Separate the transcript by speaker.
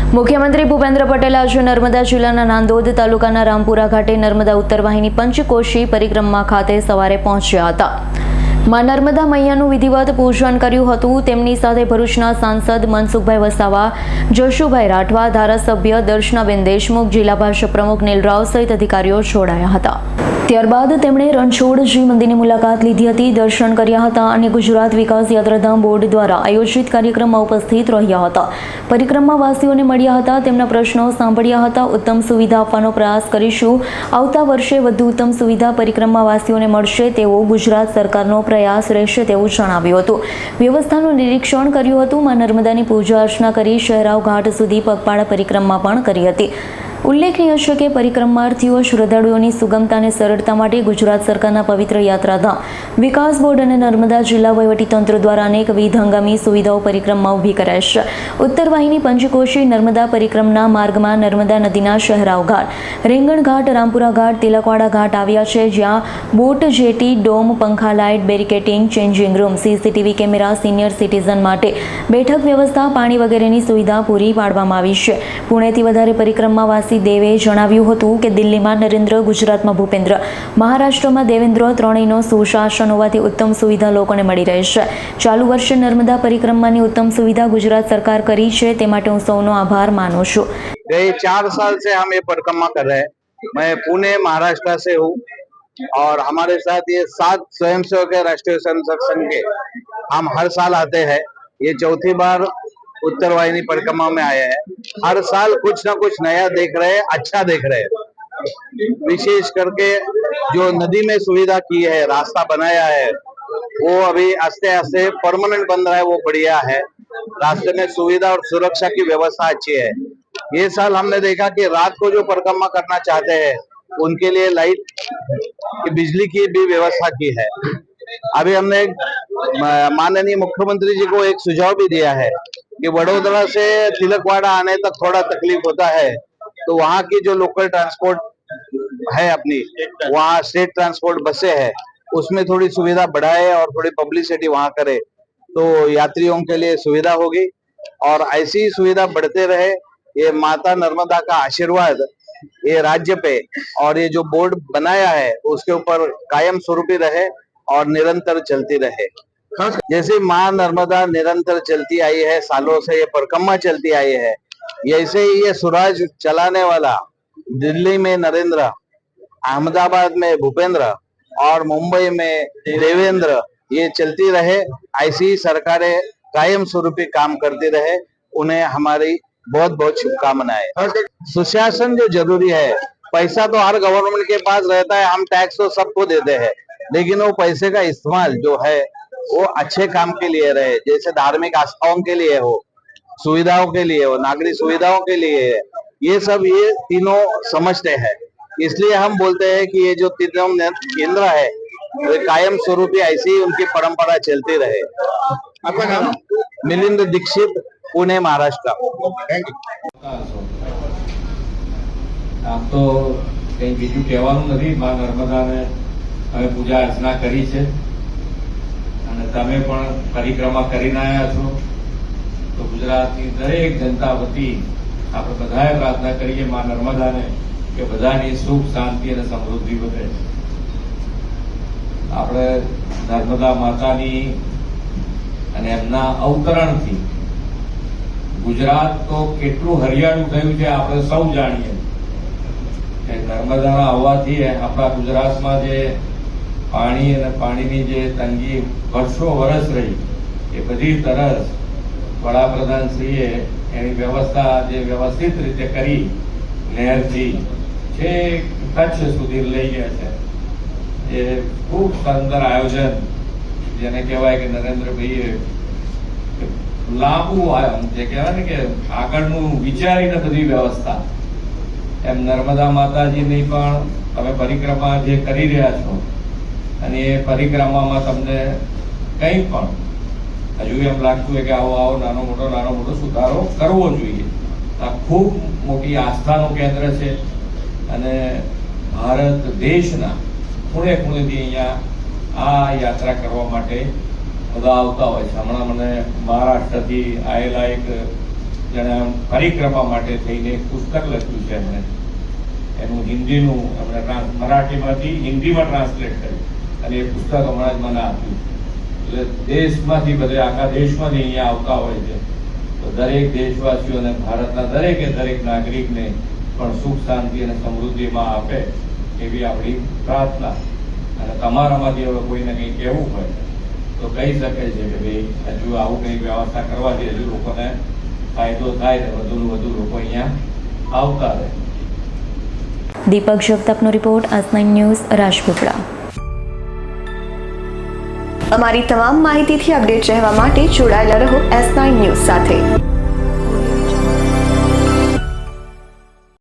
Speaker 1: મુખ્યમંત્રી ભૂપેન્દ્ર પટેલ આજે નર્મદા જિલ્લાના નાંદોદ તાલુકાના રામપુરા ઘાટે નર્મદા ઉત્તર વાહિની પંચકોશી પરિક્રમા ખાતે સવારે પહોંચ્યા હતા। માં નર્મદા મૈયાનું વિધિવત પૂજન કર્યું હતું। તેમની સાથે ભરૂચના સાંસદ મનસુખભાઈ વસાવા, જશુભાઈ રાઠવા, ધારાસભ્ય દર્શનાબેન દેશમુખ, જિલ્લા ભાજપ પ્રમુખ નીલરાવ સહિત અધિકારીઓ જોડાયા હતા। ત્યારબાદ તેમણે રણછોડજી મંદિરની મુલાકાત લીધી હતી, દર્શન કર્યા હતા અને ગુજરાત વિકાસ યાત્રાધામ બોર્ડ દ્વારા આયોજિત કાર્યક્રમમાં ઉપસ્થિત રહ્યા હતા। પરિક્રમાવાસીઓને મળ્યા હતા, તેમના પ્રશ્નો સાંભળ્યા હતા, ઉત્તમ સુવિધા આપવાનો પ્રયાસ કરીશું। આવતા વર્ષે વધુ ઉત્તમ સુવિધા પરિક્રમાવાસીઓને મળશે તેવો ગુજરાત સરકારનો પ્રયાસ રહેશે તેવું જણાવ્યું હતું। વ્યવસ્થાનું નિરીક્ષણ કર્યું હતું। માં નર્મદાની પૂજા અર્ચના કરી શહેરાવ ઘાટ સુધી પગપાળા પરિક્રમા પણ કરી હતી। ઉલ્લેખનીય છે કે પરિક્રમાર્થીઓ શ્રદ્ધાળુઓની સુગમતા અને સરળતા માટે ગુજરાત સરકારના પવિત્ર યાત્રાધામ વિકાસ બોર્ડ અને નર્મદા જિલ્લા વહીવટીતંત્ર દ્વારા અનેકવિધ હંગામી સુવિધાઓ પરિક્રમા ઊભી કરાય છે। ઉત્તર વાહિની પંચકોશી નર્મદા પરિક્રમના માર્ગમાં નર્મદા નદીના શહેરાવ ઘાટ, રેંગણ ઘાટ, રામપુરા ઘાટ, તિલકવાડા ઘાટ આવ્યા છે, જ્યાં બોટ જેટી, ડોમ, પંખા, light, barricading, changing room, CCTV camera, senior citizen માટે બેઠક વ્યવસ્થા, પાણી વગેરેની સુવિધા પૂરી પાડવામાં આવી છે। પુણેથી વધારે પરિક્રમાવાસી દેવે જણાવ્યું હતું કે દિલ્હીમાં નરેન્દ્ર, ગુજરાતમાં ભૂપેન્દ્ર, મહારાષ્ટ્રમાં દેવેન્દ્ર ત્રણેયનો સુશાસન હોવાથી ઉત્તમ સુવિધા લોકોને મળી રહે છે। ચાલુ વર્ષે નર્મદા પરિક્રમાની ઉત્તમ सुविधा गुजरात सरकार करी है, ते माटे हूँ सौनो आभार मानु छूं।
Speaker 2: गए 4 साल से हम ये परिक्रमा कर रहे हैं। मैं पुणे महाराष्ट्र से हूँ और हमारे साथ ये 7 स्वयंसेवक राष्ट्रीय स्वयंसेवक संघ के हम हर साल आते हैं। ये चौथी बार उत्तर वाहिनी परिक्रमा में आए हैं। हर साल कुछ ना कुछ नया देख रहे हैं, अच्छा देख रहे हैं। विशेष करके जो नदी में सुविधा की है, रास्ता बनाया है, वो अभी आस्ते आस्ते परमानेंट बन रहा है, वो बढ़िया है। रास्ते में सुविधा और सुरक्षा की व्यवस्था अच्छी है। ये साल हमने देखा कि रात को जो परिक्रमा करना चाहते हैं उनके लिए लाइट की, बिजली की भी व्यवस्था की है। अभी हमने माननीय मुख्यमंत्री जी को एक सुझाव भी दिया है कि वडोदरा से तिलकवाड़ा आने तक थोड़ा तकलीफ होता है, तो वहाँ की जो लोकल ट्रांसपोर्ट है अपनी, वहाँ स्टेट ट्रांसपोर्ट बसें है, उसमें थोड़ी सुविधा बढ़ाए और थोड़ी पब्लिसिटी वहाँ करे तो यात्रियों के लिए सुविधा होगी। और ऐसी ही सुविधा बढ़ते रहे, ये माता नर्मदा का आशीर्वाद ये राज्य पे और ये जो बोर्ड बनाया है उसके ऊपर कायम स्वरूपी रहे और निरंतर चलती रहे। जैसे माँ नर्मदा निरंतर चलती आई है, सालों से ये परिक्रमा चलती आई है, ऐसे ही ये स्वराज चलाने वाला दिल्ली में नरेंद्र, अहमदाबाद में भूपेंद्र और मुंबई में देवेंद्र ये चलती रहे। ऐसी सरकारें कायम स्वरूपी काम करती रहे। उन्हें हमारी बहुत बहुत शुभकामनाएं। सुशासन जो जरूरी है, पैसा तो हर गवर्नमेंट के पास रहता है, हम टैक्स तो सबको देते हैं, लेकिन वो पैसे का इस्तेमाल जो है वो अच्छे काम के लिए रहे, जैसे धार्मिक आस्थाओं के लिए हो, सुविधाओं के लिए हो, नागरिक सुविधाओं के लिए है। ये सब ये तीनों समझते हैं, इसलिए हम बोलते हैं कि ये जो तीनों केंद्र है वे कायम स्वरूपी ऐसी ही उनकी परंपरा चलती रहे। आपका नाम? मिलिंद दीक्षित, पुणे महाराष्ट्र। Thank you.
Speaker 3: આમ તો કંઈ બીજું કહેવાનું નથી। માં નર્મદાને અમે પૂજા અર્ચના કરી છે અને તમે પણ પરિક્રમા કરીને આવ્યા છો, તો ગુજરાતની દરેક જનતા વતી આપણે બધાએ પ્રાર્થના કરીએ માં નર્મદાને કે બધાની સુખ, શાંતિ અને સમૃદ્ધિ વધે। આપણે નર્મદા માતાની અને એમના અવતરણથી ગુજરાત તો કેટલું હરિયાળું થયું છે આપણે સૌ જાણીએ। નર્મદાના આવવાથી આપણા ગુજરાતમાં જે પાણી અને પાણીની જે તંગી વર્ષો વર્ષ રહી એ બધી તરત વડાપ્રધાનશ્રીએ એની વ્યવસ્થા જે વ્યવસ્થિત રીતે કરી નહેરથી છેક કચ્છ સુધી લઈ ગયા છે। એ ખૂબ સુંદર આયોજન, જેને કહેવાય કે નરેન્દ્રભાઈએ લાંબુ જે કહેવાય ને કે આગળનું વિચારીને બધી વ્યવસ્થા। એમ નર્મदा માતાજીની પણ તમે પરિક્રમા જે કરી રહ્યા છો અને એ પરિક્રમામાં તમને કંઈ પણ હજુ એમ લાગતું હોય કે આવો નાનો મોટો સુધારો કરવો જોઈએ। આ ખૂબ મોટી આસ્થાનું કેન્દ્ર છે અને ભારત દેશના ખૂણે ખૂણેથી અહીંયા આ યાત્રા કરવા માટે બધા આવતા હોય છે। હમણાં મને મહારાષ્ટ્રથી આવેલા એક પરિક્રમા માટે થઈને એક પુસ્તક લખ્યું છે એમણે. એનું હિન્દીનું એમણે મરાઠીમાંથી હિન્દીમાં ટ્રાન્સલેટ કર્યું અને એ પુસ્તક હમણાં જ મને આપ્યું. એટલે દેશમાંથી બધે આખા દેશમાંથી અહીંયા આવતા હોય છે. તો દરેક દેશવાસીઓને ભારતના દરેકે દરેક નાગરિકને પણ સુખ શાંતિ અને સમૃદ્ધિમાં આપે એવી આપણી પ્રાર્થના. અને તમારામાંથી હવે કોઈને કંઈ કહેવું હોય તો કહી શકે છે કે ભાઈ હજુ આવું કંઈ વ્યવસ્થા કરવાથી હજુ લોકોને ફાયદો થાય ને વધુને વધુ લોકો અહીંયા આવતા રહે.
Speaker 1: દીપક જગતાપનો રિપોર્ટ, આજ9 ન્યૂઝ, રાજપીપળા.
Speaker 4: અમારી તમામ માહિતીથી અપડેટ રહેવા માટે જોડાયેલા રહો S9 ન્યૂઝ સાથે.